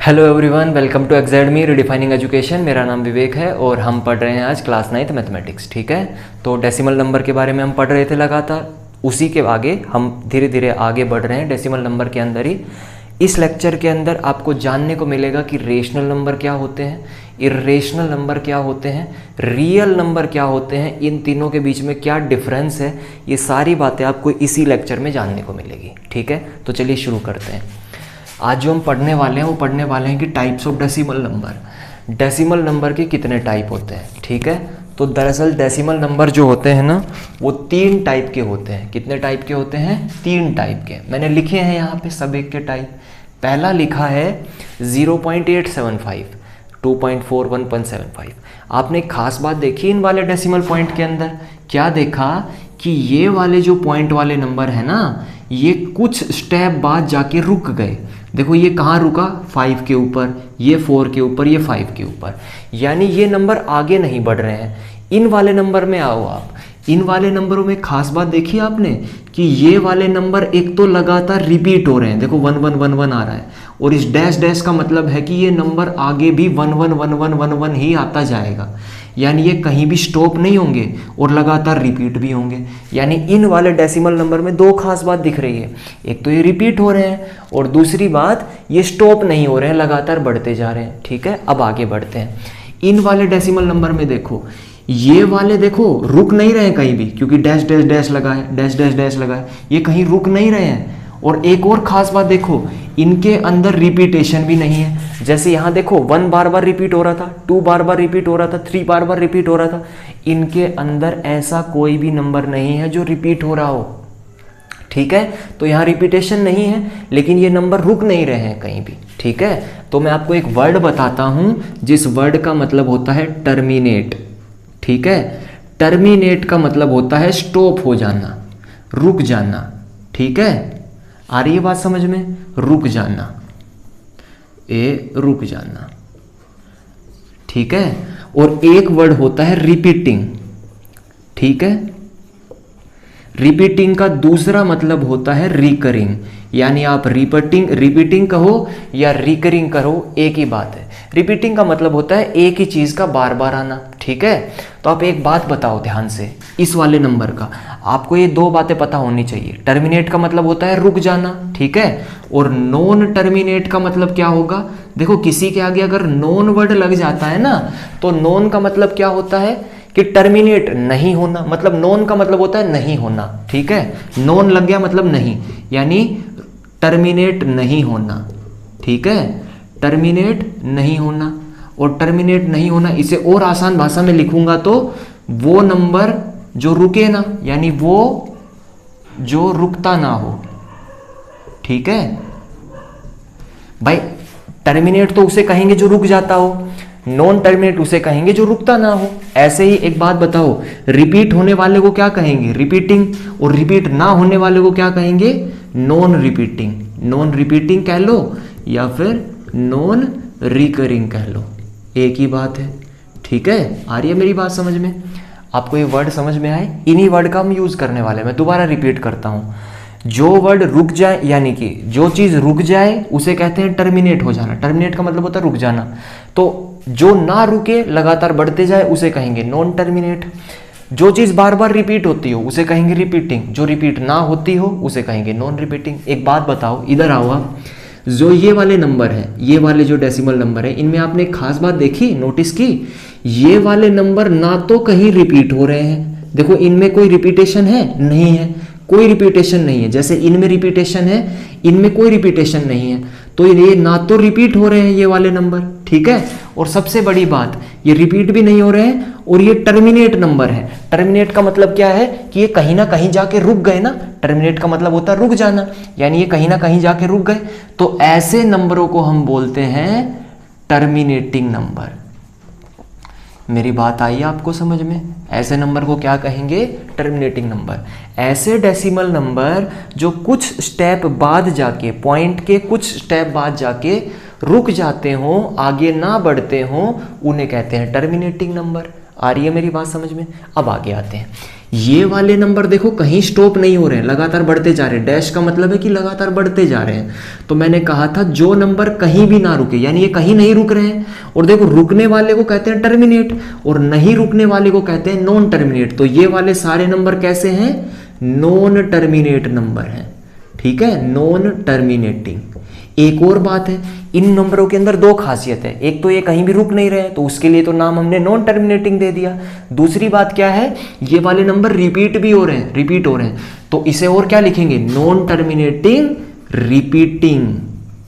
Hello everyone, welcome to एग्जैडमी redefining education. मेरा नाम विवेक है और हम पढ़ रहे हैं आज क्लास 9th मैथमेटिक्स। ठीक है, तो डेसिमल नंबर के बारे में हम पढ़ रहे थे लगातार। उसी के आगे हम धीरे धीरे आगे बढ़ रहे हैं डेसिमल नंबर के अंदर ही। इस लेक्चर के अंदर आपको जानने को मिलेगा कि रेशनल नंबर क्या होते हैं, इर्रेशनल नंबर क्या होते हैं, रियल नंबर क्या होते हैं, इन तीनों के बीच में क्या डिफरेंस है। ये सारी बातें आपको इसी लेक्चर में जानने को मिलेगी। ठीक है, तो चलिए शुरू करते हैं। आज जो हम पढ़ने वाले हैं वो पढ़ने वाले हैं कि types of decimal number. Decimal number के कितने टाइप होते हैं। ठीक है, तो दरअसल डेसिमल नंबर जो होते हैं ना वो 3 टाइप के होते हैं। कितने टाइप के होते हैं? 3 टाइप के। मैंने लिखे हैं यहाँ पे सब एक के टाइप। पहला लिखा है 0.875, 2.4, 1.75। आपने एक खास बात देखी इन वाले डेसिमल पॉइंट के अंदर। क्या देखा कि ये वाले जो पॉइंट वाले नंबर है ना, ये कुछ स्टेप बाद जाके रुक गए। देखो ये कहाँ रुका? 5 के ऊपर, ये 4 के ऊपर, ये 5 के ऊपर। यानी ये नंबर आगे नहीं बढ़ रहे हैं। इन वाले नंबर में आओ आप। इन वाले नंबरों में खास बात देखी आपने कि ये वाले नंबर एक तो लगातार रिपीट हो रहे हैं। देखो 1 1 1 1 आ रहा है और इस डैश डैश का मतलब है कि ये नंबर आगे भी 1 1 1 1 1 1 ही आता जाएगा। यानी ये कहीं भी स्टॉप नहीं होंगे और लगातार रिपीट भी होंगे। यानी इन वाले डेसिमल नंबर में 2 खास बात दिख रही है। एक तो ये रिपीट हो रहे हैं और दूसरी बात ये स्टॉप नहीं हो रहे हैं, लगातार बढ़ते जा रहे हैं। ठीक है, अब आगे बढ़ते हैं। इन वाले डेसिमल नंबर में देखो, ये वाले देखो रुक नहीं रहे हैं कहीं भी, क्योंकि डैश डैश डैश लगा है, डैश डैश डैश लगा है, ये कहीं रुक नहीं रहे हैं। और एक और खास बात देखो, इनके अंदर रिपीटेशन भी नहीं है। जैसे यहाँ देखो 1 बार बार रिपीट हो रहा था, 2 बार बार रिपीट हो रहा था, 3 बार बार रिपीट हो रहा था। इनके अंदर ऐसा कोई भी नंबर नहीं है जो रिपीट हो रहा हो। ठीक है, तो यहाँ रिपीटेशन नहीं है, लेकिन ये नंबर रुक नहीं रहे हैं कहीं भी। ठीक है, तो मैं आपको एक वर्ड बताता हूँ जिस वर्ड का मतलब होता है टर्मिनेट। ठीक है, टर्मिनेट का मतलब होता है स्टॉप हो जाना, रुक जाना। ठीक है, आ रही है बात समझ में? रुक जाना, रुक जाना। ठीक है, और एक वर्ड होता है रिपीटिंग। ठीक है, रिपीटिंग का दूसरा मतलब होता है रिकरिंग। यानी आप रिपीटिंग कहो या रिकरिंग करो, एक ही बात है। रिपीटिंग का मतलब होता है एक ही चीज का बार बार आना। ठीक है, तो आप एक बात बताओ ध्यान से, इस वाले नंबर का आपको ये 2 बातें पता होनी चाहिए। टर्मिनेट का मतलब होता है रुक जाना। ठीक है, और नॉन टर्मिनेट का मतलब क्या होगा? देखो किसी के आगे अगर नॉन वर्ड लग जाता है ना, तो नॉन का मतलब क्या होता है कि टर्मिनेट नहीं होना। मतलब नॉन का मतलब होता है नहीं होना। ठीक है, नॉन लग गया मतलब नहीं, यानी टर्मिनेट नहीं होना। ठीक है, टर्मिनेट नहीं होना। और टर्मिनेट नहीं होना, इसे और आसान भाषा में लिखूंगा तो वो नंबर जो रुके ना, यानी वो जो रुकता ना हो। ठीक है भाई, टर्मिनेट तो उसे कहेंगे जो रुक जाता हो, नॉन टर्मिनेट उसे कहेंगे जो रुकता ना हो। ऐसे ही एक बात बताओ, रिपीट होने वाले को क्या कहेंगे? रिपीटिंग। और रिपीट ना होने वाले को क्या कहेंगे? Non repeating. नॉन रिपीटिंग कह लो या फिर नॉन रिकरिंग कह लो, एक ही बात है। ठीक है, आ रही है मेरी बात समझ में? आपको ये वर्ड समझ में आए? इन्हीं वर्ड का हम यूज करने वाले हैं। मैं दोबारा रिपीट करता हूँ, जो वर्ड रुक जाए, यानी कि जो चीज रुक जाए उसे कहते हैं टर्मिनेट हो जाना। टर्मिनेट का मतलब होता है रुक जाना। तो जो ना रुके लगातार बढ़ते जाए उसे कहेंगे नॉन टर्मिनेट। जो चीज बार बार रिपीट होती हो उसे कहेंगे रिपीटिंग। जो रिपीट ना होती हो उसे कहेंगे नॉन रिपीटिंग। एक बात बताओ, इधर आओ आप। जो ये वाले नंबर है, ये वाले जो डेसिमल नंबर है, इनमें आपने एक खास बात देखी, नोटिस की? ये वाले नंबर ना तो कहीं रिपीट हो रहे हैं। देखो इनमें कोई रिपीटेशन है? नहीं है, कोई रिपीटेशन नहीं है। जैसे इनमें रिपीटेशन है, इनमें कोई रिपीटेशन नहीं है। तो ये ना तो रिपीट हो रहे हैं ये वाले नंबर। ठीक है, और सबसे बड़ी बात, ये रिपीट भी नहीं हो रहे हैं और ये टर्मिनेट नंबर है। टर्मिनेट का मतलब क्या है कि ये कहीं ना कहीं जाके रुक गए ना। टर्मिनेट का मतलब होता है रुक जाना, यानी ये कहीं ना कहीं जाके रुक गए। तो ऐसे नंबरों को हम बोलते हैं टर्मिनेटिंग नंबर। मेरी बात आई आपको समझ में? ऐसे नंबर को क्या कहेंगे? Terminating number. ऐसे डेसिमल नंबर जो कुछ स्टेप बाद जाके, पॉइंट के कुछ स्टेप बाद जाके रुक जाते हो, आगे ना बढ़ते हो, उन्हें कहते हैं टर्मिनेटिंग नंबर। आ रही है मेरी बात समझ में? अब आगे आते हैं। ये वाले नंबर देखो कहीं स्टॉप नहीं हो रहे हैं, लगातार बढ़ते जा रहे हैं। डैश का मतलब है कि लगातार बढ़ते जा रहे हैं। तो मैंने कहा था जो नंबर कहीं भी ना रुके, यानी ये कहीं नहीं रुक रहे हैं। और देखो रुकने वाले को कहते हैं टर्मिनेट और नहीं रुकने वाले को कहते हैं नॉन टर्मिनेट। तो ये वाले सारे नंबर कैसे हैं? नॉन टर्मिनेट नंबर हैं। ठीक है, नॉन टर्मिनेटिंग। एक और बात है, इन नंबरों के अंदर दो खासियत है। एक तो ये कहीं भी रुक नहीं रहे हैं, तो उसके लिए तो नाम हमने नॉन टर्मिनेटिंग दे दिया। दूसरी बात क्या है, ये वाले नंबर रिपीट भी हो रहे हैं, रिपीट हो रहे हैं। तो इसे और क्या लिखेंगे? Non terminating repeating.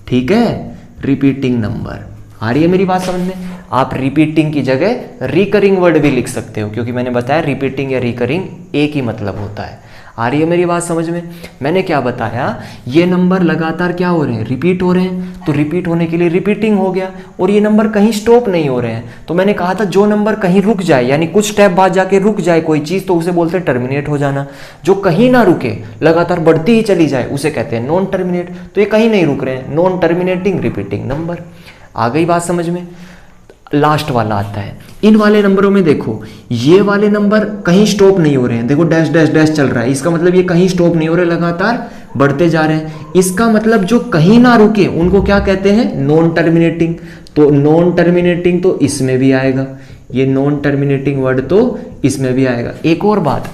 ठीक है, रिपीटिंग नंबर। आ रही है मेरी बात समझ में? आप रिपीटिंग की जगह रिकरिंग वर्ड भी लिख सकते हो, क्योंकि मैंने बताया रिपीटिंग या रिकरिंग एक ही मतलब होता है। आ रही है मेरी बात समझ में? मैंने क्या बताया, ये नंबर लगातार क्या हो रहे हैं? रिपीट हो रहे हैं। तो रिपीट होने के लिए रिपीटिंग हो गया। और ये नंबर कहीं स्टॉप नहीं हो रहे हैं। तो मैंने कहा था जो नंबर कहीं रुक जाए, यानी कुछ स्टेप बाद जाके रुक जाए कोई चीज़, तो उसे बोलते हैं टर्मिनेट हो जाना। जो कहीं ना रुके, लगातार बढ़ती ही चली जाए, उसे कहते हैं नॉन टर्मिनेट। तो ये कहीं नहीं रुक रहे हैं, नॉन टर्मिनेटिंग रिपीटिंग नंबर। आ गई बात समझ में? लास्ट वाला आता है। इन वाले नंबरों में देखो, ये वाले नंबर कहीं स्टॉप नहीं हो रहे हैं। देखो डैश डैश डैश चल रहा है, इसका मतलब ये कहीं स्टॉप नहीं हो रहे, लगातार बढ़ते जा रहे हैं। इसका मतलब जो कहीं ना रुके उनको क्या कहते हैं? Non terminating. तो नॉन टर्मिनेटिंग तो इसमें भी आएगा, ये नॉन टर्मिनेटिंग वर्ड तो इसमें भी आएगा। एक और बात,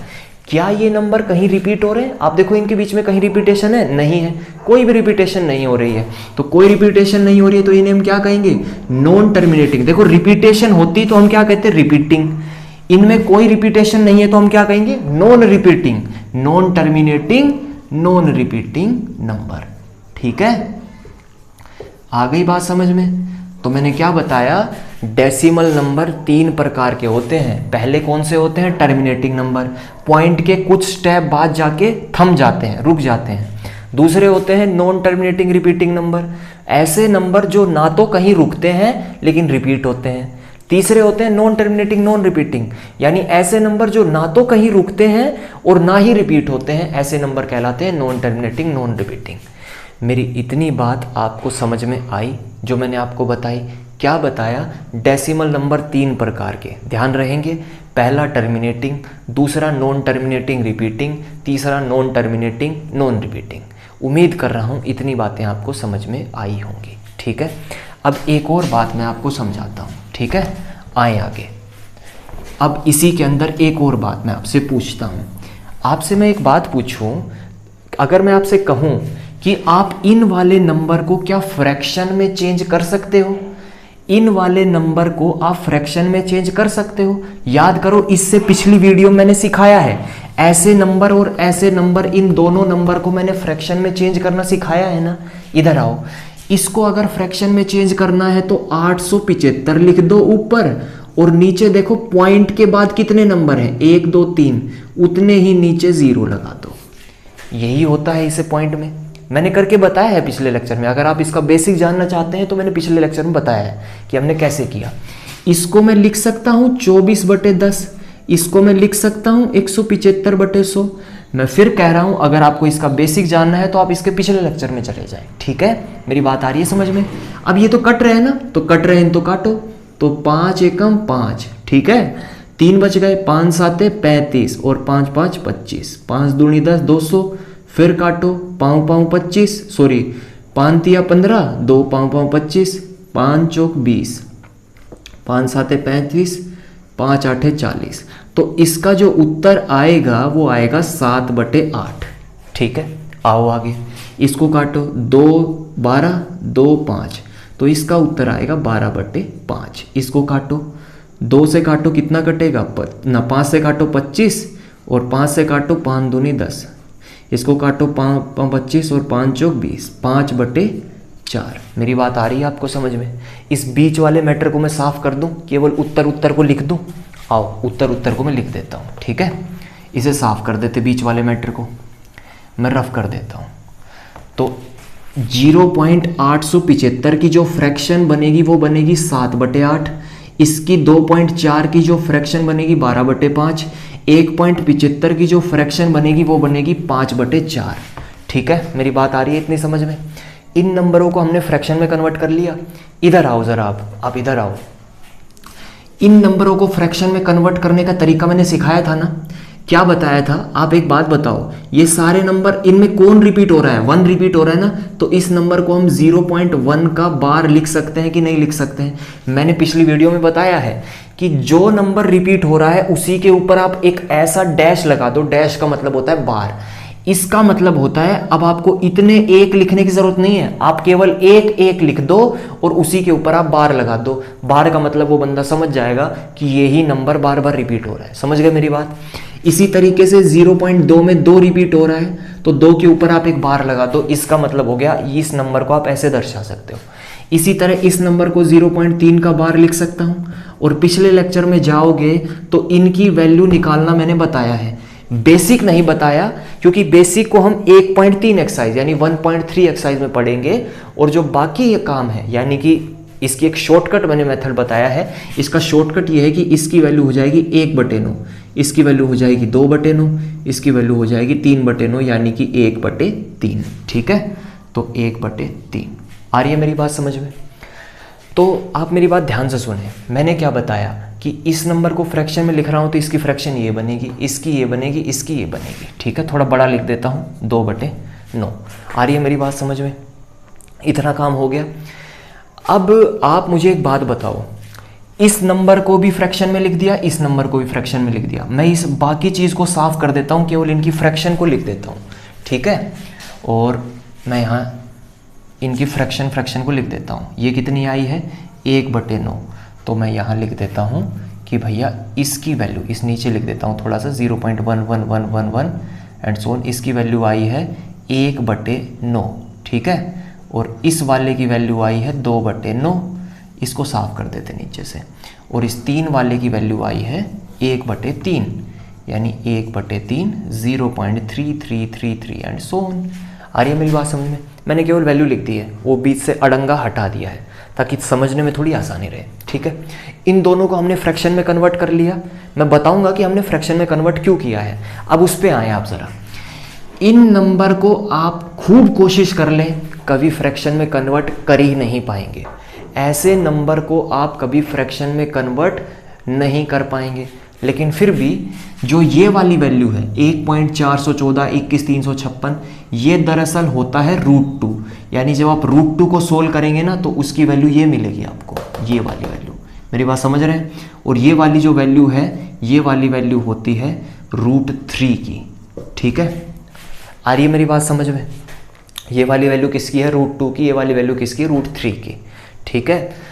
क्या ये नंबर कहीं रिपीट हो रहे हैं? आप देखो इनके बीच में कहीं रिपीटेशन है? नहीं है, कोई भी रिपीटेशन नहीं हो रही है। तो कोई रिपीटेशन नहीं हो रही है तो इन्हें हम क्या कहेंगे? Non terminating. देखो रिपीटेशन होती तो हम क्या कहते हैं? रिपीटिंग। इनमें कोई रिपीटेशन नहीं है तो हम क्या कहेंगे? Non repeating, non terminating, non repeating number. ठीक है, आ गई बात समझ में? तो मैंने क्या बताया, डेसिमल नंबर 3 प्रकार के होते हैं। पहले कौन से होते हैं? टर्मिनेटिंग नंबर, पॉइंट के कुछ स्टेप बाद जाके थम जाते हैं, रुक जाते हैं। दूसरे होते हैं नॉन टर्मिनेटिंग रिपीटिंग नंबर, ऐसे नंबर जो ना तो कहीं रुकते हैं लेकिन रिपीट होते हैं। तीसरे होते हैं नॉन टर्मिनेटिंग नॉन रिपीटिंग, यानी ऐसे नंबर जो ना तो कहीं रुकते हैं और ना ही रिपीट होते हैं, ऐसे नंबर कहलाते हैं नॉन टर्मिनेटिंग नॉन रिपीटिंग। मेरी इतनी बात आपको समझ में आई जो मैंने आपको बताई? क्या बताया? डेसिमल नंबर 3 प्रकार के, ध्यान रहेंगे। पहला टर्मिनेटिंग, दूसरा नॉन टर्मिनेटिंग रिपीटिंग, तीसरा नॉन टर्मिनेटिंग नॉन रिपीटिंग। उम्मीद कर रहा हूँ इतनी बातें आपको समझ में आई होंगी। ठीक है, अब एक और बात मैं आपको समझाता हूँ। ठीक है, आए आगे। अब इसी के अंदर एक और बात मैं आपसे पूछता हूँ। आपसे मैं एक बात पूछूं, अगर मैं आपसे कहूँ कि आप इन वाले नंबर को क्या फ्रैक्शन में चेंज कर सकते हो? इन वाले नंबर को आप फ्रैक्शन में चेंज कर सकते हो? याद करो, इससे पिछली वीडियो मैंने सिखाया है, ऐसे नंबर और ऐसे नंबर, इन दोनों नंबर को मैंने फ्रैक्शन में चेंज करना सिखाया है ना। इधर आओ, इसको अगर फ्रैक्शन में चेंज करना है तो 875 लिख दो ऊपर, और नीचे देखो पॉइंट के बाद कितने नंबर हैं? 1 2 3, उतने ही नीचे 0 लगा दो। यही होता है इसे पॉइंट में, मैंने करके बताया है पिछले लेक्चर में। अगर आप इसका बेसिक जानना चाहते हैं तो मैंने पिछले लेक्चर में बताया है कि हमने कैसे किया। इसको मैं लिख सकता हूँ 24/10, इसको मैं लिख सकता हूँ 175/100। मैं फिर कह रहा हूँ, अगर आपको इसका बेसिक जानना है तो आप इसके पिछले लेक्चर में चले जाएं। ठीक है, मेरी बात आ रही है समझ में? अब ये तो कट रहे हैं ना, तो कट रहे हैं तो काटो। तो 5 एकम 5, ठीक है, 3 बच गए, 5 7 35 और 5 5 25, 5 दूनी 10, 200। फिर काटो, 5 5 25, सॉरी 5 तिया 15, 2 5 5 25, 5 चौक 20, 5 7 35, 5 8 40। तो इसका जो उत्तर आएगा वो आएगा 7/8। ठीक है, आओ आगे इसको काटो, 2 12, 2 5, तो इसका उत्तर आएगा 12/5। इसको काटो, 2 से काटो कितना कटेगा? 5 से काटो 25 और 5 से काटो 5 दूनी 10। इसको काटो 5 25 और 5 चौक 20, 5/4। मेरी बात आ रही है आपको समझ में? इस बीच वाले मैटर को मैं साफ कर दूं, केवल उत्तर को लिख दूं? आओ उत्तर को मैं लिख देता हूँ। ठीक है, इसे साफ कर देते, बीच वाले मैटर को मैं रफ कर देता हूँ। तो 0.875 की जो फ्रैक्शन बनेगी वो बनेगी 7/8। इसकी 2.4 की जो फ्रैक्शन बनेगी 12/5। 1.75 की जो फ्रैक्शन बनेगी वो बनेगी 5/4। ठीक है, मेरी बात आ रही है इतनी समझ में? इन नंबरों को हमने फ्रैक्शन में कन्वर्ट कर लिया। इधर आओ जरा, आप इधर आओ। इन नंबरों को फ्रैक्शन में कन्वर्ट करने का तरीका मैंने सिखाया था ना, क्या बताया था, आप एक बात बताओ, ये सारे नंबर इनमें कौन रिपीट हो रहा है, 1 रिपीट हो रहा है ना, तो इस नंबर को हम 0.1 का बार लिख सकते हैं कि नहीं लिख सकते हैं। मैंने पिछली वीडियो में बताया है कि जो नंबर रिपीट हो रहा है उसी के ऊपर आप एक ऐसा डैश लगा दो, डैश का मतलब होता है बार। इसका मतलब होता है अब आपको इतने एक लिखने की जरूरत नहीं है, आप केवल एक एक लिख दो और उसी के ऊपर आप बार लगा दो। बार का मतलब वो बंदा समझ जाएगा कि यही नंबर बार बार रिपीट हो रहा है। समझ गए मेरी बात। इसी तरीके से 0.2 में 2 रिपीट हो रहा है तो 2 के ऊपर आप एक बार लगा दो, इसका मतलब हो गया इस नंबर को आप ऐसे दर्शा सकते हो। इसी तरह इस नंबर को 0.3 का बार लिख सकता हूं। और पिछले लेक्चर में जाओगे तो इनकी वैल्यू निकालना मैंने बताया है, बेसिक नहीं बताया, क्योंकि बेसिक को हम 1.3 एक्सरसाइज यानी 1.3 एक्सरसाइज में पढ़ेंगे। और जो बाकी ये काम है यानी कि इसकी एक शॉर्टकट मैंने मेथड बताया है। इसका शॉर्टकट ये है कि इसकी वैल्यू हो जाएगी 1/9, इसकी वैल्यू हो जाएगी 2/9, इसकी वैल्यू हो जाएगी 3/9 यानी कि 1/3। ठीक है, तो 1/3 आ रही है मेरी बात समझ में। तो आप मेरी बात ध्यान से सुने, मैंने क्या बताया कि इस नंबर को फ्रैक्शन में लिख रहा हूं तो इसकी फ्रैक्शन ये बनेगी, इसकी ये बनेगी, इसकी ये बनेगी। ठीक है, थोड़ा बड़ा लिख देता हूं 2/9। आ रही है मेरी बात समझ में। इतना काम हो गया। अब आप मुझे एक बात बताओ, इस नंबर को भी फ्रैक्शन में लिख दिया, इस नंबर को भी फ्रैक्शन में लिख दिया। मैं इस बाकी चीज़ को साफ कर देता हूं, केवल इनकी फ्रैक्शन को लिख देता हूं। ठीक है, और मैं यहाँ इनकी फ्रैक्शन को लिख देता हूँ। ये कितनी आई है 1/9, तो मैं यहाँ लिख देता हूँ कि भैया इसकी वैल्यू, इस नीचे लिख देता हूँ थोड़ा सा 0.11111 एंड सो ऑन। इसकी वैल्यू आई है 1/9। ठीक है, और इस वाले की वैल्यू आई है 2/9, इसको साफ कर देते नीचे से। और इस 3 वाले की वैल्यू आई है 1/3 यानी 1/3 0.3333 एंड सो ऑन। आ रही है मेरी बात समझ में। मैंने केवल वैल्यू लिख दी है, वो बीच से अड़ंगा हटा दिया है ताकि समझने में थोड़ी आसानी रहे। ठीक है, इन दोनों को हमने फ्रैक्शन में कन्वर्ट कर लिया। मैं बताऊंगा कि हमने फ्रैक्शन में कन्वर्ट क्यों किया है। अब उस पर आए आप जरा। इन नंबर को आप खूब कोशिश कर लें, कभी फ्रैक्शन में कन्वर्ट कर ही नहीं पाएंगे। ऐसे नंबर को आप कभी फ्रैक्शन में कन्वर्ट नहीं कर पाएंगे। लेकिन फिर भी जो ये वाली वैल्यू है 1.414 21,356, ये दरअसल होता है √2। यानी जब आप √2 को सोल्व करेंगे ना तो उसकी वैल्यू ये मिलेगी आपको, ये वाली वैल्यू। मेरी बात समझ रहे हैं। और ये वाली जो वैल्यू है, ये वाली वैल्यू होती है √3 की। ठीक है, आ रही है मेरी बात समझ में। ये वाली वैल्यू किसकी है √2 की, ये वाली वैल्यू किसकी है √3 की। ठीक है,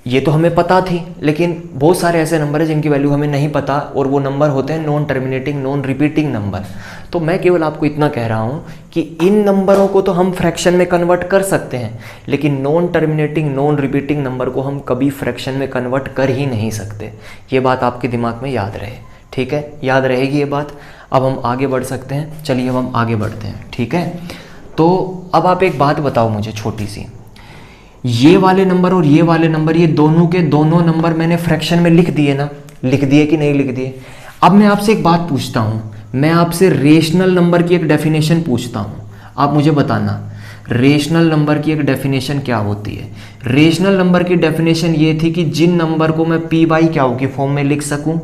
ये तो हमें पता थी, लेकिन बहुत सारे ऐसे नंबर हैं जिनकी वैल्यू हमें नहीं पता, और वो नंबर होते हैं non terminating non repeating number. तो मैं केवल आपको इतना कह रहा हूँ कि इन नंबरों को तो हम फ्रैक्शन में कन्वर्ट कर सकते हैं, लेकिन non terminating non repeating number को हम कभी फ्रैक्शन में कन्वर्ट कर ही नहीं सकते। ये बात आपके दिमाग में याद रहे। ठीक है, याद रहेगी ये बात। अब हम आगे बढ़ सकते हैं। चलिए अब हम आगे बढ़ते हैं। ठीक है, तो अब आप एक बात बताओ मुझे छोटी सी, ये वाले नंबर और ये वाले नंबर, ये दोनों के दोनों नंबर मैंने फ्रैक्शन में लिख दिए ना, लिख दिए कि नहीं लिख दिए। अब मैं आपसे एक बात पूछता हूँ, मैं आपसे रेशनल नंबर की एक डेफिनेशन पूछता हूँ, आप मुझे बताना रेशनल नंबर की एक डेफिनेशन क्या होती है। रेशनल नंबर की डेफिनेशन ये थी कि जिन नंबर को मैं p/q की फॉर्म में लिख सकूँ,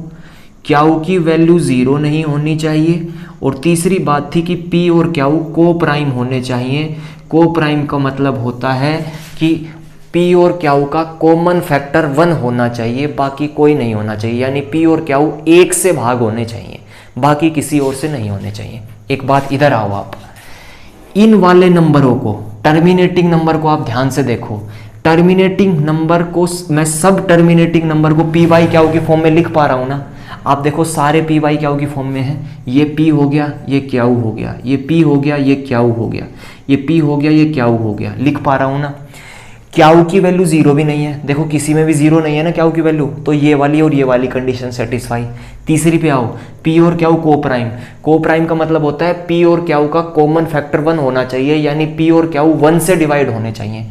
q की वैल्यू 0 नहीं होनी चाहिए, और तीसरी बात थी कि p और q को प्राइम होने चाहिए। को प्राइम का मतलब होता है कि p और q का कॉमन फैक्टर 1 होना चाहिए, बाकी कोई नहीं होना चाहिए। यानी p और q 1 से भाग होने चाहिए, बाकी किसी और से नहीं होने चाहिए। एक बात इधर आओ आप, इन वाले नंबरों को, टर्मिनेटिंग नंबर को आप ध्यान से देखो। टर्मिनेटिंग नंबर को मैं सब टर्मिनेटिंग नंबर को p/q की फॉर्म में लिख पा रहा हूँ ना। आप देखो सारे p/q की फॉर्म में है। ये p हो गया, ये q हो गया, ये p हो गया, ये q हो गया, ये p हो गया, ये q हो गया। लिख पा रहा हूँ ना। q की वैल्यू 0 भी नहीं है, देखो किसी में भी 0 नहीं है ना q की वैल्यू, तो ये वाली और ये वाली कंडीशन सेटिस्फाई। तीसरी पे आओ, p और q को प्राइम। को प्राइम का मतलब होता है p और q का कॉमन फैक्टर 1 होना चाहिए, यानी p और q 1 से डिवाइड होने चाहिए,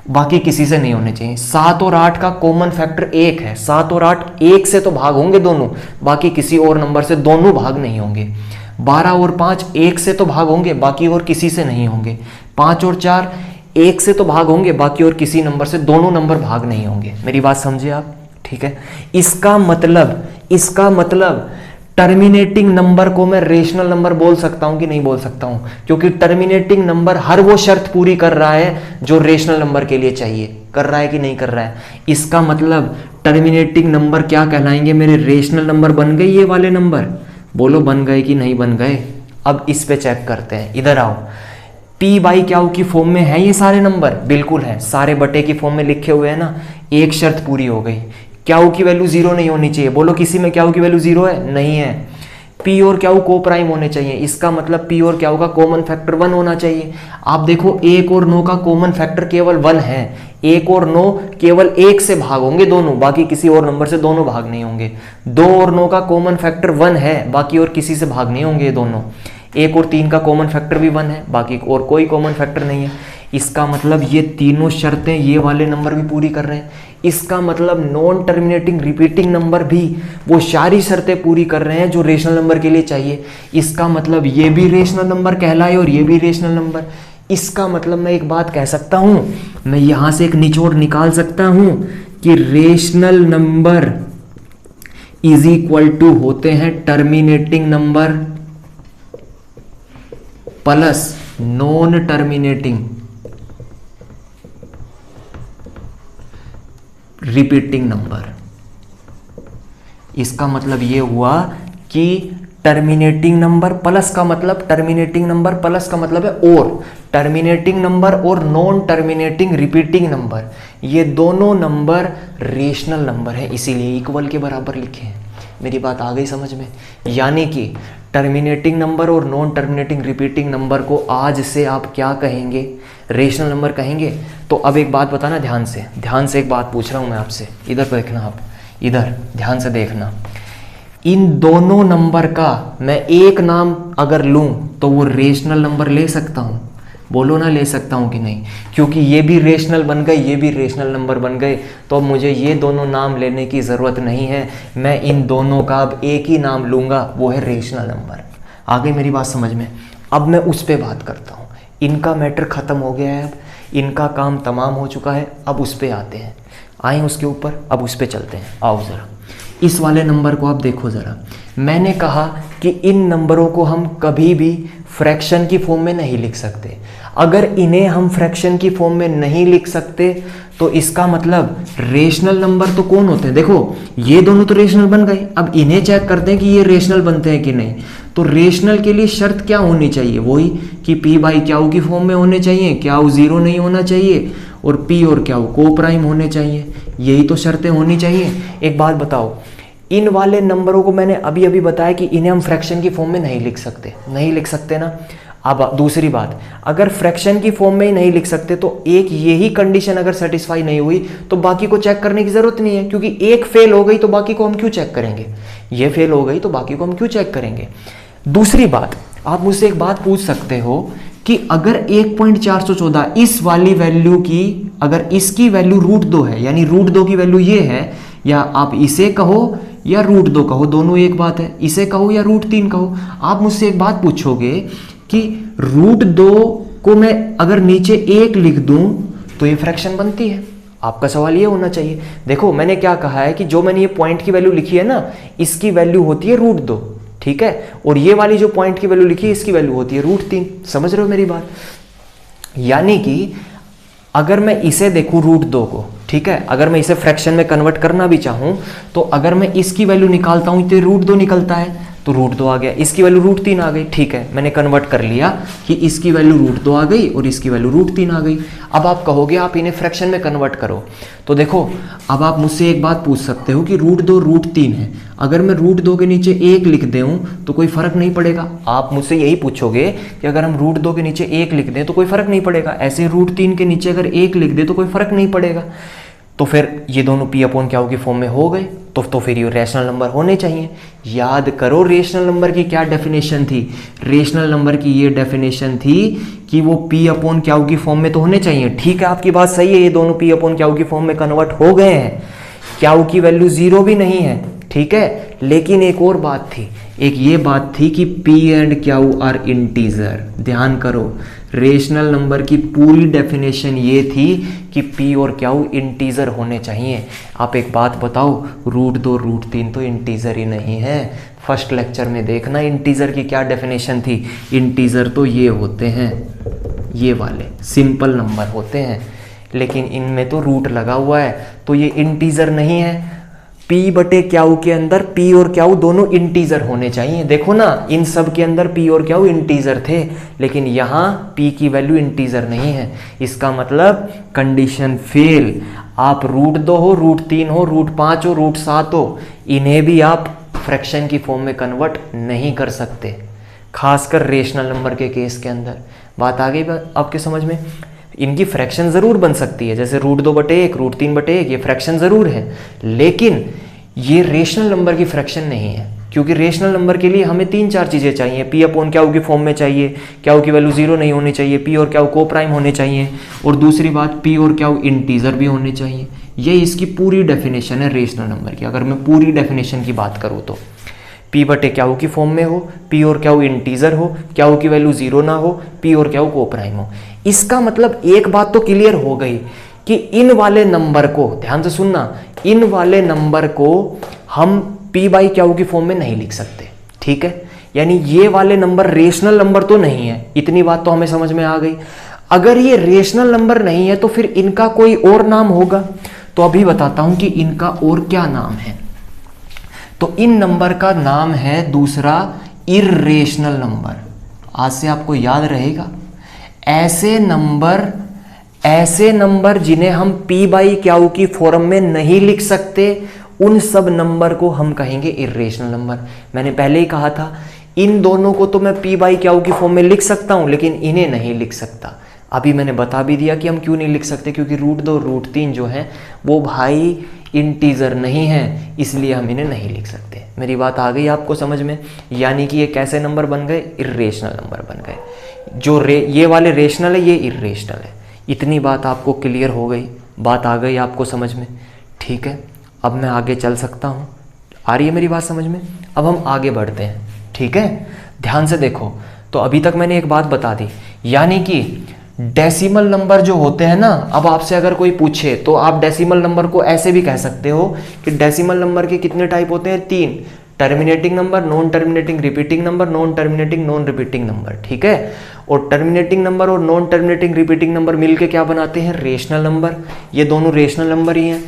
बाकी किसी से नहीं होने चाहिए। 7 और 8 का कॉमन फैक्टर 1 है, 7 और 8 1 से तो भाग होंगे दोनों, बाकी किसी और नंबर से दोनों भाग नहीं होंगे। 12 और 5 1 से तो भाग होंगे, बाकी और किसी से नहीं होंगे। 5 और 4 1 से तो भाग होंगे, बाकी और किसी नंबर से दोनों नंबर भाग नहीं होंगे। मेरी बात समझे आप। ठीक है, इसका मतलब टर्मिनेटिंग नंबर को मैं रेशनल नंबर बोल सकता हूं कि नहीं बोल सकता हूं? क्योंकि टर्मिनेटिंग नंबर हर वो शर्त पूरी कर रहा है जो रेशनल नंबर के लिए चाहिए। कर रहा है कि नहीं कर रहा है? इसका मतलब टर्मिनेटिंग नंबर क्या कहलाएंगे? मेरे रेशनल नंबर बन गए ये वाले नंबर? बोलो बन गए कि नहीं बन गए? अब इस पे चेक करते हैं, इधर आओ। पी बाई क्याऊ की फॉर्म में है ये सारे नंबर? बिल्कुल है, सारे बटे की फॉर्म में लिखे हुए हैं ना। एक शर्त पूरी हो गई, क्याऊ की वैल्यू जीरो नहीं होनी चाहिए। बोलो किसी में क्याऊ की वैल्यू जीरो है? नहीं है। पी और क्याऊ को प्राइम होने चाहिए, इसका मतलब पी और क्याऊ का कॉमन फैक्टर 1 होना चाहिए। आप देखो 1 और 9 का कॉमन फैक्टर केवल 1 है। 1 और 9 केवल 1 से भाग होंगे दोनों, बाकी किसी और नंबर से दोनों भाग नहीं होंगे। 2 और 9 का कॉमन फैक्टर 1 है, बाकी और किसी से भाग नहीं होंगे ये दोनों। 1 और 3 का कॉमन फैक्टर भी 1 है, बाकी और कोई कॉमन फैक्टर नहीं है। इसका मतलब ये तीनों शर्तें ये वाले नंबर भी पूरी कर रहे हैं। इसका मतलब नॉन टर्मिनेटिंग रिपीटिंग नंबर भी वो सारी शर्तें पूरी कर रहे हैं जो रेशनल नंबर के लिए चाहिए। इसका मतलब ये भी रेशनल नंबर कहलाए और ये भी रेशनल नंबर। इसका मतलब मैं एक बात कह सकता हूं, मैं यहां से एक निचोड़ निकाल सकता हूं कि rational number is equal to होते हैं terminating number plus non terminating repeating number. इसका मतलब ये हुआ कि टर्मिनेटिंग नंबर प्लस का मतलब टर्मिनेटिंग नंबर प्लस का मतलब है और टर्मिनेटिंग नंबर और नॉन टर्मिनेटिंग रिपीटिंग नंबर, ये दोनों नंबर रेशनल नंबर है, इसीलिए इक्वल के बराबर लिखे हैं। मेरी बात आ गई समझ में? यानी कि टर्मिनेटिंग नंबर और नॉन टर्मिनेटिंग रिपीटिंग नंबर को आज से आप क्या कहेंगे? रेशनल नंबर कहेंगे। तो अब एक बात बताना ध्यान से एक बात पूछ रहा हूं मैं आपसे, इधर देखना, आप इधर ध्यान से देखना। इन दोनों नंबर का मैं एक नाम अगर लूं तो वो रेशनल नंबर ले सकता हूं? बोलो ना, ले सकता हूं कि नहीं? क्योंकि ये भी रेशनल बन गए, ये भी रेशनल नंबर बन गए, तो अब मुझे ये दोनों नाम लेने की ज़रूरत नहीं है। मैं इन दोनों का अब एक ही नाम लूँगा, वो है रेशनल नंबर। आ गई मेरी बात समझ में? अब मैं उस पर बात करता हूँ। इनका मैटर ख़त्म हो गया है, अब इनका काम तमाम हो चुका है। अब उस पर आते हैं, आए उसके ऊपर, अब उस पर चलते हैं। आओ ज़रा इस वाले नंबर को आप देखो ज़रा। मैंने कहा कि इन नंबरों को हम कभी भी फ्रैक्शन की फॉर्म में नहीं लिख सकते। अगर इन्हें हम फ्रैक्शन की फॉर्म में नहीं लिख सकते तो इसका मतलब रेशनल नंबर तो कौन होते हैं? देखो ये दोनों तो रेशनल बन गए, अब इन्हें चेक करते हैं कि ये रेशनल बनते हैं कि नहीं। तो रेशनल के लिए शर्त क्या होनी चाहिए? वही कि पी बाई क्याऊ की फॉर्म में होने चाहिए, क्याऊ जीरो नहीं होना चाहिए, और पी और क्याऊ को प्राइम होने चाहिए। यही तो शर्तें होनी चाहिए। एक बात बताओ, इन वाले नंबरों को मैंने अभी अभी बताया कि इन्हें हम फ्रैक्शन की फॉर्म में नहीं लिख सकते, नहीं लिख सकते ना। अब दूसरी बात, अगर फ्रैक्शन की फॉर्म में ही नहीं लिख सकते तो एक यही कंडीशन अगर सेटिस्फाई नहीं हुई तो बाकी को चेक करने की जरूरत नहीं है, क्योंकि एक फेल हो गई तो बाकी को हम क्यों चेक करेंगे? ये फेल हो गई तो बाकी को हम क्यों चेक करेंगे? दूसरी बात, आप मुझसे एक बात पूछ सकते हो कि अगर 1.414 इस वाली वैल्यू की, अगर इसकी वैल्यू √2 है, यानी √2 की वैल्यू ये है, या आप इसे कहो या √2 कहो, दोनों एक बात है, इसे कहो या √3 कहो। आप मुझसे एक बात पूछोगे कि √2 को मैं अगर नीचे 1 लिख दूं तो ये फ्रैक्शन बनती है? आपका सवाल ये होना चाहिए। देखो मैंने क्या कहा है कि जो मैंने ये पॉइंट की वैल्यू लिखी है ना, इसकी वैल्यू होती है √2, ठीक है, और ये वाली जो पॉइंट की वैल्यू लिखी है इसकी वैल्यू होती है √3। समझ रहे हो मेरी बात? यानी कि अगर मैं इसे देखूं √2 को, ठीक है, अगर मैं इसे फ्रैक्शन में कन्वर्ट करना भी चाहूं तो अगर मैं इसकी वैल्यू निकालता हूं तो √2 निकलता है, तो √2 आ गया। इसकी वैल्यू √3 आ गई, ठीक है, मैंने कन्वर्ट कर लिया कि इसकी वैल्यू √2 आ गई और इसकी वैल्यू √3 आ गई। अब आप कहोगे आप इन्हें फ्रैक्शन में कन्वर्ट करो, तो देखो अब आप मुझसे एक बात पूछ सकते हो कि √2 √3 है, अगर मैं √2 के नीचे 1 लिख दूं तो कोई फर्क नहीं पड़ेगा? आप मुझसे यही पूछोगे कि अगर हम √2 के नीचे 1 लिख दें तो कोई फर्क नहीं पड़ेगा, ऐसे √3 के नीचे अगर 1 लिख दे तो कोई फर्क नहीं पड़ेगा। तो फिर ये दोनों पी अपॉन क्याऊ की फॉर्म में हो गए, तो फिर ये रेशनल नंबर होने चाहिए। याद करो रेशनल नंबर की क्या डेफिनेशन थी? रेशनल नंबर की ये डेफिनेशन थी कि वो पी अपॉन क्याऊ की फॉर्म में तो होने चाहिए। ठीक है, आपकी बात सही है, ये दोनों पी अपॉन क्याऊ की फॉर्म में कन्वर्ट हो गए हैं, क्याऊ की वैल्यू 0 भी नहीं है, ठीक है, लेकिन एक और बात थी, एक ये बात थी कि पी एंड क्याऊ आर इंटीजर। ध्यान करो, रेशनल नंबर की पूरी डेफिनेशन ये थी कि पी और क्याऊ इंटीजर होने चाहिए। आप एक बात बताओ, √2 √3 तो इंटीजर ही नहीं है, फर्स्ट लेक्चर में देखना इंटीजर की क्या डेफिनेशन थी। इंटीजर तो ये होते हैं, ये वाले सिंपल नंबर होते हैं, लेकिन इनमें तो रूट लगा हुआ है, तो ये इंटीजर नहीं है। p बटे क्याऊ के अंदर p और क्याऊ दोनों इंटीजर होने चाहिए। देखो ना, इन सब के अंदर p और क्याऊ इंटीजर थे, लेकिन यहाँ p की वैल्यू इंटीजर नहीं है। इसका मतलब कंडीशन फेल। आप √2 हो, √3 हो, √5 हो, √7 हो, इन्हें भी आप फ्रैक्शन की फॉर्म में कन्वर्ट नहीं कर सकते, खासकर रेशनल नंबर के केस के अंदर। बात आ गई आपके समझ में? इनकी फ्रैक्शन ज़रूर बन सकती है, जैसे √2/1, √3/1, ये फ्रैक्शन ज़रूर है, लेकिन ये रेशनल नंबर की फ्रैक्शन नहीं है, क्योंकि रेशनल नंबर के लिए हमें 3-4 चीज़ें चाहिए। p अपॉन क्याऊ की फॉर्म में चाहिए, क्याऊ की वैल्यू 0 नहीं होनी चाहिए, p और क्याऊ को प्राइम होने चाहिए, और दूसरी बात p और क्याऊ इंटीजर भी होने चाहिए। ये इसकी पूरी डेफिनेशन है रेशनल नंबर की। अगर मैं पूरी डेफिनेशन की बात करूँ तो p बटे क्याऊ की फॉर्म में हो, p और क्याऊ इंटीजर हो, क्याऊ की वैल्यू 0 ना हो, p और क्याऊ को प्राइम हो। इसका मतलब एक बात तो क्लियर हो गई कि इन वाले नंबर को, ध्यान से सुनना, इन वाले नंबर को हम p बाई क्याऊ की फॉर्म में नहीं लिख सकते, ठीक है? यानी ये वाले नंबर रेशनल नंबर तो नहीं है, इतनी बात तो हमें समझ में आ गई। अगर ये रेशनल नंबर नहीं है तो फिर इनका कोई और नाम होगा। तो अभी बताता हूं कि इनका और क्या नाम है। तो इन नंबर का नाम है दूसरा इर्रेशनल नंबर। आज से आपको याद रहेगा, ऐसे नंबर जिन्हें हम p बाई क्याऊ की फॉर्म में नहीं लिख सकते, उन सब नंबर को हम कहेंगे इर्रेशनल नंबर। मैंने पहले ही कहा था, इन दोनों को तो मैं p बाई क्याऊ की फॉर्म में लिख सकता हूं, लेकिन इन्हें नहीं लिख सकता। अभी मैंने बता भी दिया कि हम क्यों नहीं लिख सकते, क्योंकि √2 √3 जो है वो भाई इंटीजर नहीं है, इसलिए हम इन्हें नहीं लिख सकते। मेरी बात आ गई आपको समझ में? यानी कि ये कैसे नंबर बन गए? इर्रेशनल नंबर बन गए। जो ये वाले रेशनल है, ये इर्रेशनल है। इतनी बात आपको क्लियर हो गई, बात आ गई आपको समझ में? ठीक है, अब मैं आगे चल सकता हूँ। आ रही है मेरी बात समझ में? अब हम आगे बढ़ते हैं, ठीक है? ध्यान से देखो, तो अभी तक मैंने एक बात बता दी, यानी कि डेसिमल नंबर जो होते हैं ना, अब आपसे अगर कोई पूछे तो आप डेसिमल नंबर को ऐसे भी कह सकते हो कि डेसिमल नंबर के कितने टाइप होते हैं? 3। Terminating number, non terminating repeating number, non terminating non repeating number, ठीक है? और टर्मिनेटिंग नंबर और नॉन टर्मिनेटिंग रिपीटिंग नंबर मिलके क्या बनाते हैं? Rational number. ये दोनों रेशनल नंबर ही हैं।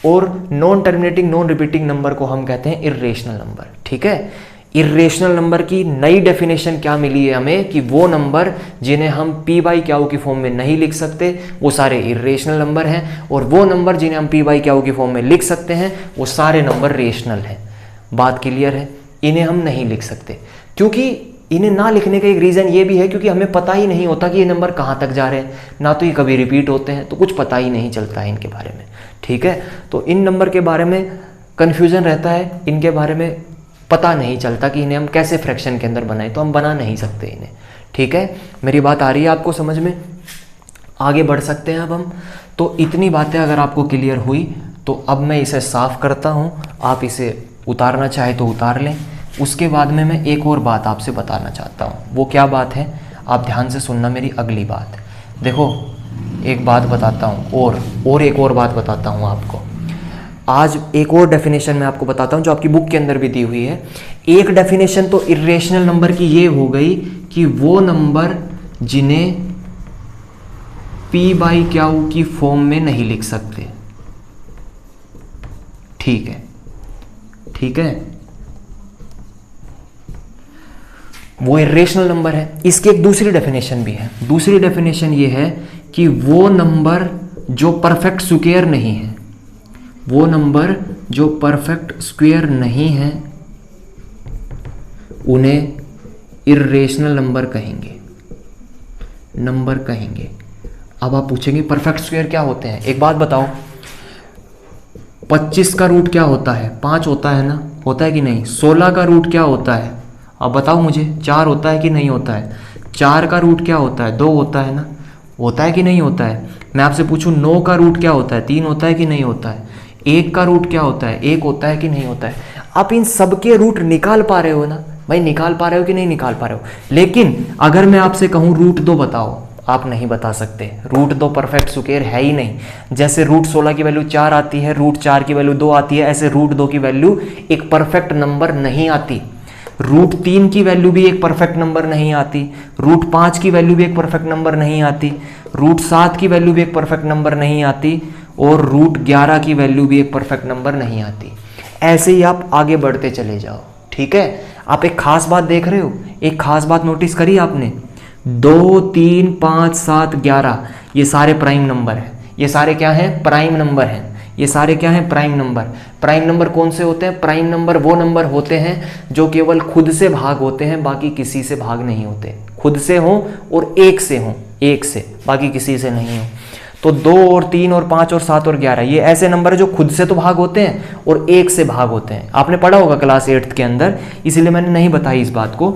और non terminating non repeating number को हम कहते हैं इर्रेशनल नंबर, ठीक है? इर्रेशनल नंबर की नई डेफिनेशन क्या मिली है हमें कि वो नंबर जिन्हें हम p बाई क्याऊ की फॉर्म में नहीं लिख सकते वो सारे इर्रेशनल नंबर हैं, और वो नंबर जिन्हें हम p बाई क्याऊ की फॉर्म में लिख सकते हैं वो सारे नंबर रेशनल हैं। बात क्लियर है? इन्हें हम नहीं लिख सकते, क्योंकि इन्हें ना लिखने का एक रीज़न ये भी है क्योंकि हमें पता ही नहीं होता कि ये नंबर कहाँ तक जा रहे हैं, ना तो ये कभी रिपीट होते हैं, तो कुछ पता ही नहीं चलता है इनके बारे में, ठीक है? तो इन नंबर के बारे में कन्फ्यूज़न रहता है, इनके बारे में पता नहीं चलता कि इन्हें हम कैसे फ्रैक्शन के अंदर बनाएं, तो हम बना नहीं सकते इन्हें, ठीक है? मेरी बात आ रही है आपको समझ में? आगे बढ़ सकते हैं अब हम। तो इतनी बातें अगर आपको क्लियर हुई तो अब मैं इसे साफ करता हूँ, आप इसे उतारना चाहे तो उतार लें। उसके बाद में मैं एक और बात आपसे बताना चाहता हूँ। वो क्या बात है? आप ध्यान से सुनना मेरी अगली बात। देखो, एक बात बताता हूँ और एक और बात बताता हूँ आपको। आज एक और डेफिनेशन मैं आपको बताता हूँ जो आपकी बुक के अंदर भी दी हुई है। एक डेफिनेशन तो इर्रेशनल नंबर की ये हो गई कि वो नंबर जिन्हें p बाई क्याऊ की फॉर्म में नहीं लिख सकते, ठीक है? ठीक है, वो इर्रेशनल नंबर है। इसकी एक दूसरी डेफिनेशन भी है। दूसरी डेफिनेशन ये है कि वो नंबर जो परफेक्ट स्क्वायर नहीं है, वो नंबर जो परफेक्ट स्क्वायर नहीं है उन्हें इर्रेशनल नंबर कहेंगे। अब आप पूछेंगे परफेक्ट स्क्वायर क्या होते हैं? एक बात बताओ, 25 का रूट क्या होता है? 5 होता है ना, होता है कि नहीं? 16 का रूट क्या होता है? अब बताओ मुझे, 4 होता है कि नहीं होता है? 4 का रूट क्या होता है? 2 होता है ना, होता है कि नहीं होता है? मैं आपसे पूछूं 9 का रूट क्या होता है? 3 होता है कि नहीं होता है? 1 का रूट क्या होता है? 1 होता है कि नहीं होता है? आप इन सब के रूट निकाल पा रहे हो ना भाई? निकाल पा रहे हो कि नहीं निकाल पा रहे हो? लेकिन अगर मैं आपसे कहूँ √2 बताओ, आप नहीं बता सकते। √2 परफेक्ट स्क्वायर है ही नहीं। जैसे √16 की वैल्यू 4 आती है, √4 की वैल्यू 2 आती है, ऐसे √2 की वैल्यू एक परफेक्ट नंबर नहीं आती। √3 की वैल्यू भी एक परफेक्ट नंबर नहीं आती, √5 की वैल्यू भी एक परफेक्ट नंबर नहीं आती, √7 की वैल्यू भी एक परफेक्ट नंबर नहीं आती, और √11 की वैल्यू भी एक परफेक्ट नंबर नहीं आती। ऐसे ही आप आगे बढ़ते चले जाओ, ठीक है। आप एक खास बात देख रहे हो, एक खास बात नोटिस करी आपने, 2, 3, 5, 7, 11 ये सारे प्राइम नंबर हैं। ये सारे क्या हैं? प्राइम नंबर हैं। ये सारे क्या हैं? Prime number. प्राइम नंबर कौन से होते हैं? प्राइम नंबर वो नंबर होते हैं जो केवल खुद से भाग होते हैं, बाकी किसी से भाग नहीं होते। खुद से हो और एक से हो, एक से, बाकी किसी से नहीं हो। तो 2 और 3 और 5 और 7 और 11 ये ऐसे नंबर है जो खुद से तो भाग होते हैं और एक से भाग होते हैं। आपने पढ़ा होगा क्लास 8th के अंदर, इसीलिए मैंने नहीं बताई इस बात को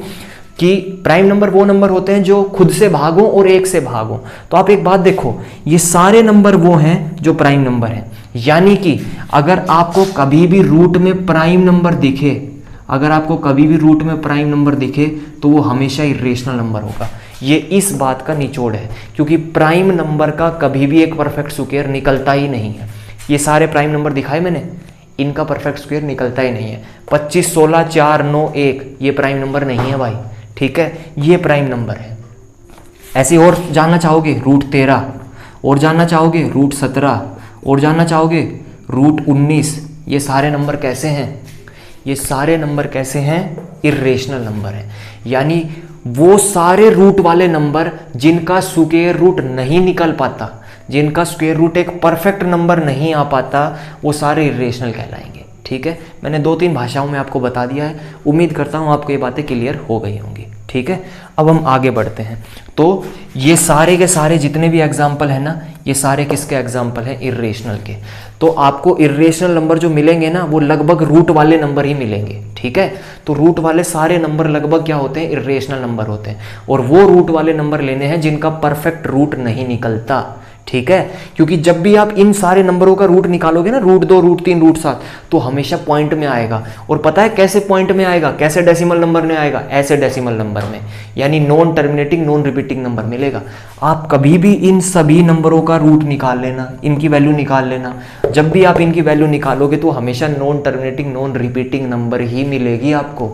कि प्राइम नंबर वो नंबर होते हैं जो खुद से भागो और एक से भागो। तो आप एक बात देखो, ये सारे नंबर वो हैं जो प्राइम नंबर हैं। यानी कि अगर आपको कभी भी रूट में प्राइम नंबर दिखे, अगर आपको कभी भी रूट में प्राइम नंबर दिखे तो वो हमेशा इरेशनल नंबर होगा। ये इस बात का निचोड़ है, क्योंकि प्राइम नंबर का कभी भी एक परफेक्ट स्क्वायर निकलता ही नहीं है। ये सारे प्राइम नंबर दिखाए मैंने, इनका परफेक्ट स्क्वायर निकलता ही नहीं है। 25, 16, 4, 9, 1 ये प्राइम नंबर नहीं है भाई, ठीक है, ये प्राइम नंबर है। ऐसे और जानना चाहोगे √13, और जानना चाहोगे √17, और जानना चाहोगे √19, ये सारे नंबर कैसे हैं? ये सारे नंबर कैसे हैं? इरेशनल नंबर हैं। यानी वो सारे रूट वाले नंबर जिनका स्क्वायर रूट नहीं निकल पाता, जिनका स्क्वायर रूट एक परफेक्ट नंबर नहीं आ पाता, वो सारे इरेशनल कहलाएंगे, ठीक है। मैंने 2-3 भाषाओं में आपको बता दिया है, उम्मीद करता हूँ आपको ये बातें क्लियर हो गई होंगी, ठीक है। अब हम आगे बढ़ते हैं। तो ये सारे के सारे जितने भी एग्जाम्पल हैं ना, ये सारे किसके एग्जाम्पल हैं? इरेशनल के। तो आपको इरेशनल नंबर जो मिलेंगे ना, वो लगभग रूट वाले नंबर ही मिलेंगे, ठीक है। तो रूट वाले सारे नंबर लगभग क्या होते हैं? इरेशनल नंबर होते हैं। और वो रूट वाले नंबर लेने हैं जिनका परफेक्ट रूट नहीं निकलता, ठीक है। क्योंकि जब भी आप इन सारे नंबरों का रूट निकालोगे ना, √2, √3, √7, तो हमेशा पॉइंट में आएगा। और पता है कैसे पॉइंट में आएगा? कैसे डेसिमल नंबर में आएगा? ऐसे डेसिमल नंबर में, यानी non terminating non repeating number मिलेगा। आप कभी भी इन सभी नंबरों का रूट निकाल लेना, इनकी वैल्यू निकाल लेना। जब भी आप इनकी वैल्यू निकालोगे तो हमेशा non terminating non repeating number ही मिलेगी आपको।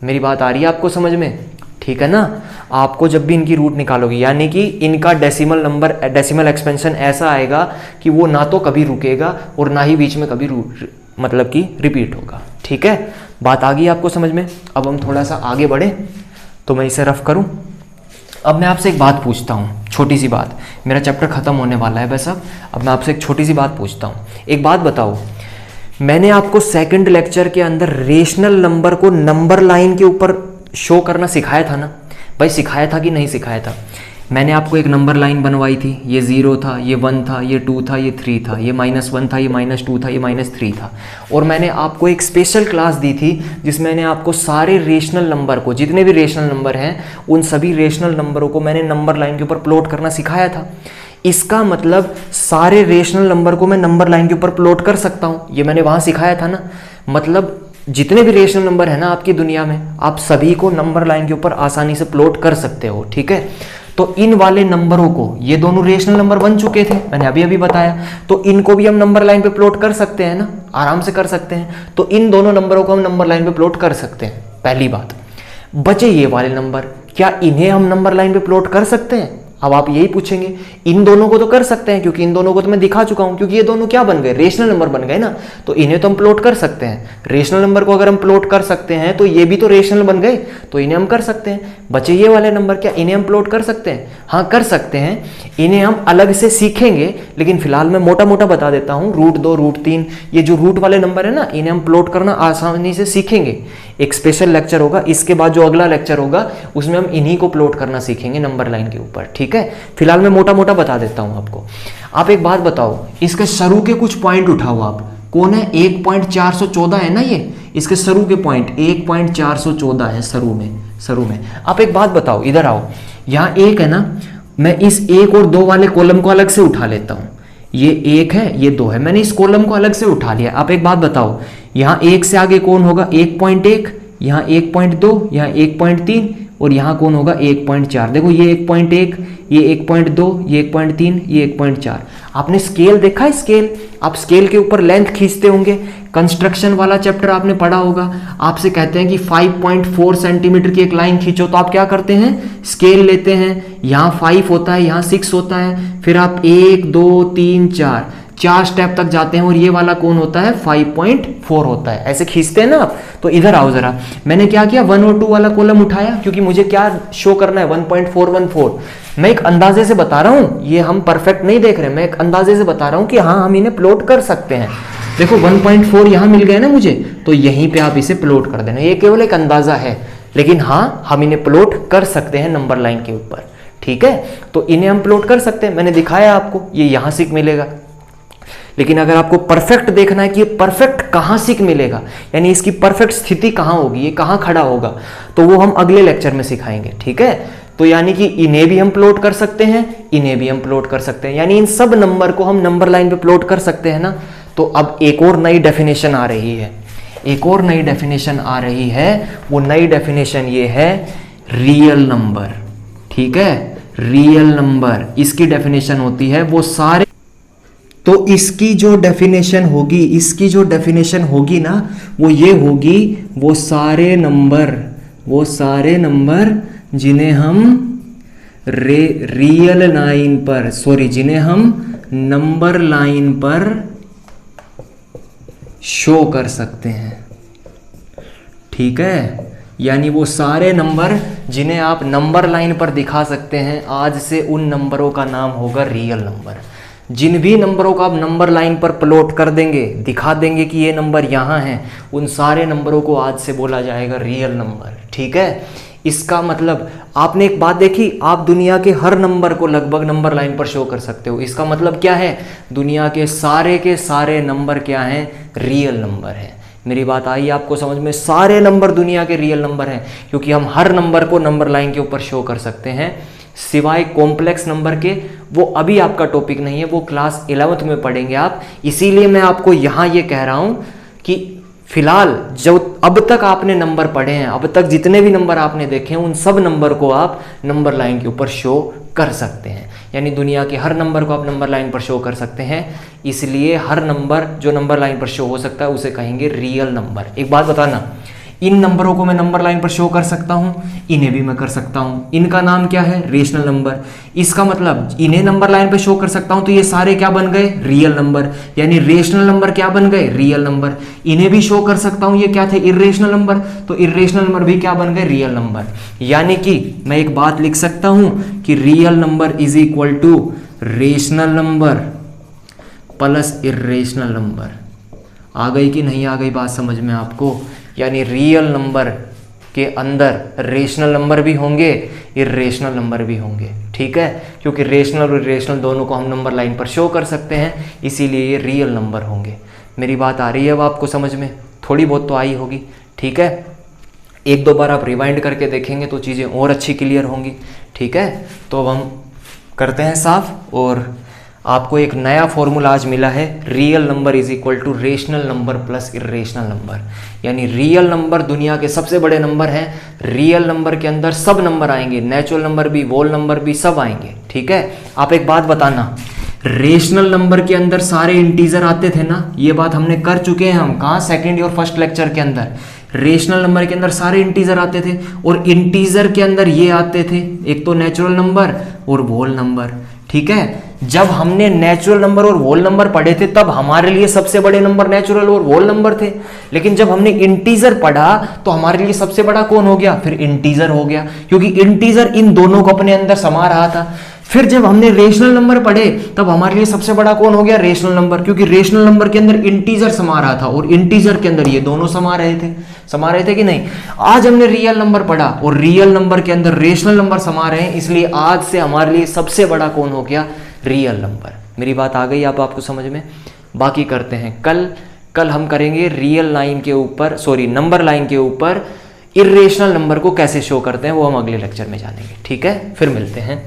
मेरी बात आ रही है आपको समझ में? ठीक है ना। आपको जब भी इनकी रूट निकालोगे, यानी कि इनका डेसिमल नंबर, डेसिमल एक्सपेंशन ऐसा आएगा कि वो ना तो कभी रुकेगा और ना ही बीच में कभी मतलब कि रिपीट होगा, ठीक है। बात आ गई आपको समझ में? अब हम थोड़ा सा आगे बढ़े, तो मैं इसे रफ करूं। अब मैं आपसे एक बात पूछता हूं, छोटी सी बात, मेरा चैप्टर खत्म होने वाला है बस। अब मैं आपसे एक छोटी सी बात पूछता हूं। एक बात बताओ, मैंने आपको सेकंड लेक्चर के अंदर रेशनल नंबर को नंबर लाइन के ऊपर शो करना सिखाया था ना भाई? सिखाया था कि नहीं सिखाया था? मैंने आपको एक नंबर लाइन बनवाई थी, ये 0 था, ये 1 था, ये 2 था, ये 3 था, ये -1 था, ये -2 था, ये -3 था। और मैंने आपको एक स्पेशल क्लास दी थी जिसमें मैंने आपको सारे रेशनल नंबर को, जितने भी रेशनल नंबर हैं उन सभी रेशनल नंबरों को मैंने नंबर लाइन के ऊपर प्लॉट करना सिखाया था। इसका मतलब सारे रेशनल नंबर को मैं नंबर लाइन के ऊपर प्लॉट कर सकता हूँ, ये मैंने वहाँ सिखाया था ना। मतलब जितने भी रेशनल नंबर है ना आपकी दुनिया में, आप सभी को नंबर लाइन के ऊपर आसानी से प्लॉट कर सकते हो, ठीक है। तो इन वाले नंबरों को, ये दोनों रेशनल नंबर बन चुके थे, मैंने अभी अभी बताया, तो इनको भी हम नंबर लाइन पे प्लॉट कर सकते हैं ना, आराम से कर सकते हैं। तो इन दोनों नंबरों को हम नंबर लाइन पे प्लॉट कर सकते हैं, पहली बात। बचे ये वाले नंबर, क्या इन्हें हम नंबर लाइन पे प्लॉट कर सकते हैं? अब आप यही पूछेंगे। इन दोनों को तो कर सकते हैं, क्योंकि इन दोनों को तो मैं दिखा चुका हूं, क्योंकि ये दोनों क्या बन गए? रेशनल नंबर बन गए ना। तो इन्हें तो हम प्लॉट कर सकते हैं। रेशनल नंबर को अगर हम प्लॉट कर सकते हैं तो ये भी तो रेशनल बन गए, तो इन्हें हम कर सकते हैं। बचे ये वाले नंबर, क्या इन्हें हम प्लॉट कर सकते हैं? हाँ, कर सकते हैं। इन्हें हम अलग से सीखेंगे, लेकिन फिलहाल मैं मोटा मोटा बता देता हूँ। √2, √3 ये जो रूट वाले नंबर है ना, इन्हें हम प्लॉट करना आसानी से सीखेंगे। एक स्पेशल लेक्चर होगा, इसके बाद जो अगला लेक्चर होगा उसमें हम इन्हीं को प्लॉट करना सीखेंगे नंबर लाइन के ऊपर, ठीक है। फिलहाल मैं मोटा मोटा बता देता हूं आपको। आप एक बात बताओ, इसके शुरू के कुछ पॉइंट उठाओ आप। कौन है? 1.414 है ना, ये इसके शुरू के पॉइंट 1.414 है शुरू में। आप एक बात बताओ, इधर आओ, यहाँ 1 है ना, मैं इस 1 और 2 वाले कॉलम को अलग से उठा लेता हूं। ये 1 है, ये 2 है, मैंने इस कॉलम को अलग से उठा लिया। आप एक बात बताओ, यहाँ 1 से आगे कौन होगा? 1.1, यहाँ 1.2, यहाँ 1.3 और यहाँ कौन होगा? 1.4। देखो ये 1.1, ये 1.2, ये 1.3, ये 1.4। आपने स्केल देखा है? स्केल, आप स्केल के ऊपर लेंथ खींचते होंगे, कंस्ट्रक्शन वाला चैप्टर आपने पढ़ा होगा। आपसे कहते हैं कि 5.4 सेंटीमीटर की एक लाइन खींचो, तो आप क्या करते हैं? स्केल लेते हैं, यहाँ 5 होता है, यहाँ 6 होता है, फिर आप 1 2 3 4 स्टेप तक जाते हैं और ये वाला कौन होता है? 5.4 होता है। ऐसे खींचते हैं ना आप। तो इधर आओ जरा, मैंने क्या किया? 1 और 2 वाला कॉलम उठाया, क्योंकि मुझे क्या शो करना है? 1.414। मैं एक अंदाजे से बता रहा हूं, ये हम परफेक्ट नहीं देख रहे, मैं एक अंदाजे से बता रहा हूं कि हाँ हम इन्हें प्लॉट कर सकते हैं। देखो 1.4 यहां मिल गया ना मुझे, तो यहीं पे आप इसे प्लॉट कर देना। ये केवल एक अंदाजा है, लेकिन हाँ हम इन्हें प्लॉट कर सकते हैं नंबर लाइन के ऊपर, ठीक है। तो इन्हें हम प्लॉट कर सकते हैं, मैंने दिखाया आपको, ये यहां से मिलेगा। लेकिन अगर आपको परफेक्ट देखना है कि ये परफेक्ट कहां से मिलेगा, यानी इसकी परफेक्ट स्थिति कहां होगी, ये कहां खड़ा होगा, तो वो हम अगले लेक्चर में सिखाएंगे, ठीक है। तो यानी कि इन्हें भी हम प्लॉट कर सकते हैं, इन्हें भी हम प्लॉट कर सकते हैं, यानी इन सब नंबर को हम नंबर लाइन पे प्लॉट कर सकते हैं ना। तो अब एक और नई डेफिनेशन आ रही है, एक और नई डेफिनेशन आ रही है। वो नई डेफिनेशन ये है रियल नंबर, ठीक है। रियल नंबर, इसकी डेफिनेशन होती है वो सारे, तो इसकी जो डेफिनेशन होगी, इसकी जो डेफिनेशन होगी ना, वो ये होगी, वो सारे नंबर जिन्हें हम रियल लाइन पर, सॉरी, जिन्हें हम नंबर लाइन पर शो कर सकते हैं, ठीक है। यानी वो सारे नंबर जिन्हें आप नंबर लाइन पर दिखा सकते हैं, आज से उन नंबरों का नाम होगा रियल नंबर। जिन भी नंबरों को आप नंबर लाइन पर प्लॉट कर देंगे, दिखा देंगे कि ये नंबर यहाँ है, उन सारे नंबरों को आज से बोला जाएगा रियल नंबर, ठीक है। इसका मतलब आपने एक बात देखी, आप दुनिया के हर नंबर को लगभग नंबर लाइन पर शो कर सकते हो। इसका मतलब क्या है? दुनिया के सारे नंबर क्या हैं? रियल नंबर हैं। मेरी बात आई आपको समझ में? सारे नंबर दुनिया के रियल नंबर हैं, क्योंकि हम हर नंबर को नंबर लाइन के ऊपर शो कर सकते हैं, सिवाय कॉम्प्लेक्स नंबर के। वो अभी आपका टॉपिक नहीं है, वो क्लास 11th में पढ़ेंगे आप। इसीलिए मैं आपको यहाँ ये कह रहा हूँ कि फिलहाल जो अब तक आपने नंबर पढ़े हैं, अब तक जितने भी नंबर आपने देखे हैं, उन सब नंबर को आप नंबर लाइन के ऊपर शो कर सकते हैं। यानी दुनिया के हर नंबर को आप नंबर लाइन पर शो कर सकते हैं। इसलिए हर नंबर जो नंबर लाइन पर शो हो सकता है उसे कहेंगे रियल नंबर। एक बात बताना, इन नंबरों को मैं नंबर लाइन पर शो कर सकता हूँ, इन्हें भी मैं कर सकता हूँ। इनका नाम क्या है? Rational number. इसका मतलब इन्हें नंबर लाइन पर शो कर सकता हूँ, तो ये सारे क्या बन गए? Real number. यानी रेशनल नंबर क्या बन गए? Real number. इन्हें भी शो कर सकता हूँ, ये क्या थे? Irrational number. तो इर्रेशनल नंबर भी क्या बन गए? Real number. यानी कि मैं एक बात लिख सकता हूँ कि real number is equal to rational number plus irrational number. आ गई कि नहीं आ गई बात समझ में आपको? यानी रियल नंबर के अंदर रेशनल नंबर भी होंगे, इर्रेशनल नंबर भी होंगे, ठीक है। क्योंकि रेशनल और इर्रेशनल दोनों को हम नंबर लाइन पर शो कर सकते हैं, इसीलिए ये रियल नंबर होंगे। मेरी बात आ रही है अब आपको समझ में? थोड़ी बहुत तो आई होगी, ठीक है। एक दो बार आप रिवाइंड करके देखेंगे तो चीज़ें और अच्छी क्लियर होंगी, ठीक है। तो अब हम करते हैं साफ, और आपको एक नया फॉर्मूला आज मिला है, real number is equal to rational number plus irrational number. यानी रियल नंबर दुनिया के सबसे बड़े नंबर हैं, रियल नंबर के अंदर सब नंबर आएंगे, नेचुरल नंबर भी, होल नंबर भी, सब आएंगे, ठीक है। आप एक बात बताना, रेशनल नंबर के अंदर सारे इंटीजर आते थे ना, ये बात हमने कर चुके हैं हम, कहाँ? सेकेंड और फर्स्ट लेक्चर के अंदर। रेशनल नंबर के अंदर सारे इंटीजर आते थे, और इंटीजर के अंदर ये आते थे, एक तो नेचुरल नंबर और होल नंबर, ठीक है। जब हमने नेचुरल नंबर और होल नंबर पढ़े थे तब हमारे लिए सबसे बड़े नंबर नेचुरल और होल नंबर थे, लेकिन जब हमने इंटीजर पढ़ा तो हमारे लिए सबसे बड़ा कौन हो गया? फिर इंटीजर हो गया, क्योंकि इंटीजर इन दोनों को अपने अंदर समा रहा था। फिर जब हमने रेशनल नंबर पढ़े तब हमारे लिए सबसे बड़ा कौन हो गया? रेशनल नंबर, क्योंकि रेशनल नंबर के अंदर इंटीजर समा रहा था और इंटीजर के अंदर ये दोनों समा रहे थे कि नहीं। आज हमने रियल नंबर पढ़ा और रियल नंबर के अंदर रेशनल नंबर समा रहे हैं, इसलिए आज से हमारे लिए सबसे बड़ा कौन हो गया? Real number. मेरी बात आ गई आप आपको समझ में? बाकी करते हैं कल हम करेंगे रियल लाइन के ऊपर, सॉरी नंबर लाइन के ऊपर इर्रेशनल नंबर को कैसे शो करते हैं, वो हम अगले लेक्चर में जानेंगे, ठीक है। फिर मिलते हैं।